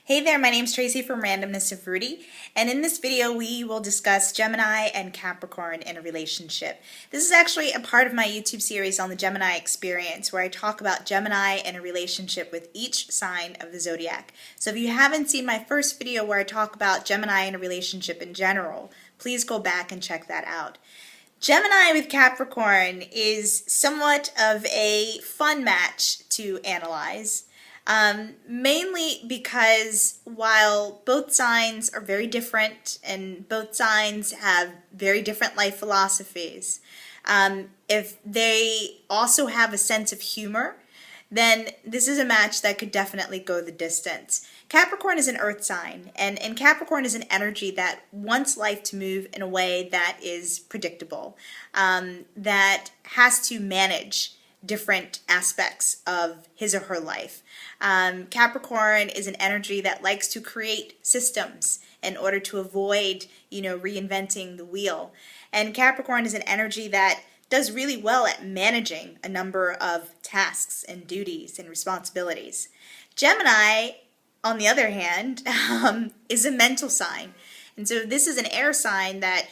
Hey there, my name's Tracy from Randomness of Rudy, and in this video we will discuss Gemini and Capricorn in a relationship. This is actually a part of my YouTube series on the Gemini experience where I talk about Gemini and a relationship with each sign of the zodiac. So if you haven't seen my first video where I talk about Gemini and a relationship in general, please go back and check that out. Gemini with Capricorn is somewhat of a fun match to analyze. Mainly because while both signs are very different and both signs have very different life philosophies, if they also have a sense of humor, then this is a match that could definitely go the distance. Capricorn is an earth sign, and Capricorn is an energy that wants life to move in a way that is predictable, that has to manage different aspects of his or her life. Capricorn is an energy that likes to create systems in order to avoid, reinventing the wheel. And Capricorn is an energy that does really well at managing a number of tasks and duties and responsibilities. Gemini, on the other hand, is a mental sign. And so this is an air sign that,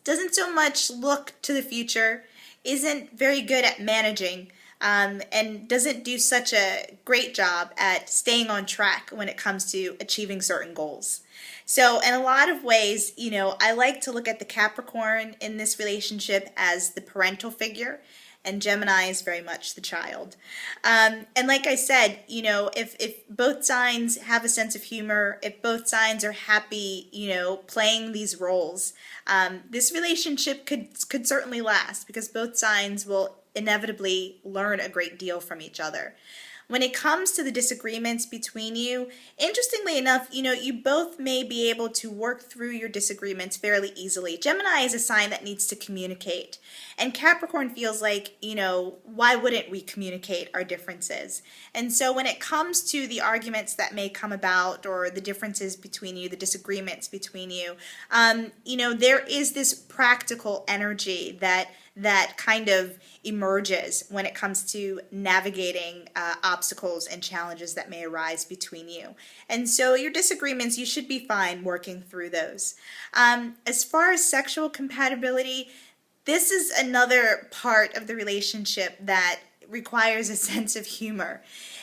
doesn't so much look to the future, isn't very good at managing, and doesn't do such a great job at staying on track when it comes to achieving certain goals. So in a lot of ways, I like to look at the Capricorn in this relationship as the parental figure, and Gemini is very much the child. And like I said, if both signs have a sense of humor, if both signs are happy, playing these roles, this relationship could certainly last because both signs will inevitably learn a great deal from each other. When it comes to the disagreements between you, interestingly enough, you both may be able to work through your disagreements fairly easily. Gemini is a sign that needs to communicate. And Capricorn feels like, why wouldn't we communicate our differences? And so when it comes to the arguments that may come about or the differences between you, the disagreements between you, there is this practical energy that kind of emerges when it comes to navigating obstacles and challenges that may arise between you. And so your disagreements, you should be fine working through those. As far as sexual compatibility, this is another part of the relationship that requires a sense of humor,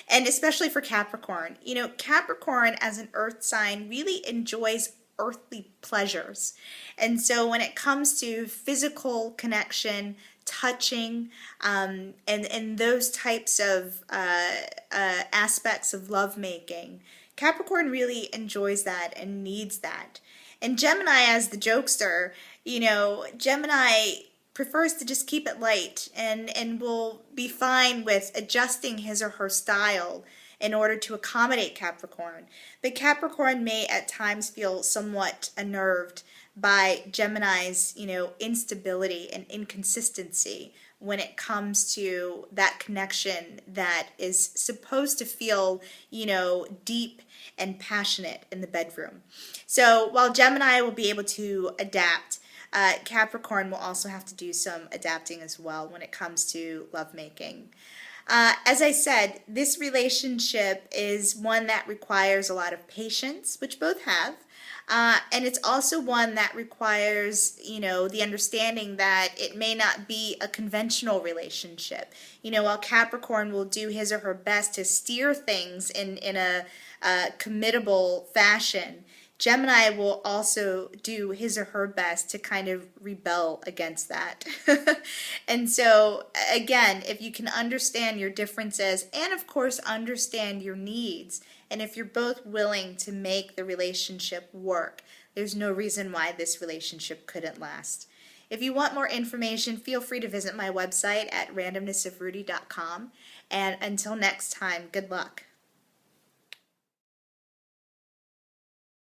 and especially for Capricorn. Capricorn as an earth sign really enjoys earthly pleasures. And so when it comes to physical connection, touching, and those types of aspects of lovemaking, Capricorn really enjoys that and needs that. And Gemini as the jokester, Gemini prefers to just keep it light and will be fine with adjusting his or her style in order to accommodate Capricorn. But Capricorn may at times feel somewhat unnerved by Gemini's, instability and inconsistency when it comes to that connection that is supposed to feel, deep and passionate in the bedroom. So while Gemini will be able to adapt, Capricorn will also have to do some adapting as well when it comes to lovemaking. As I said, this relationship is one that requires a lot of patience, which both have, and it's also one that requires, the understanding that it may not be a conventional relationship. While Capricorn will do his or her best to steer things in a committable fashion, Gemini will also do his or her best to kind of rebel against that. And so, again, if you can understand your differences and, of course, understand your needs, and if you're both willing to make the relationship work, there's no reason why this relationship couldn't last. If you want more information, feel free to visit my website at randomnessofrudy.com. And until next time, good luck.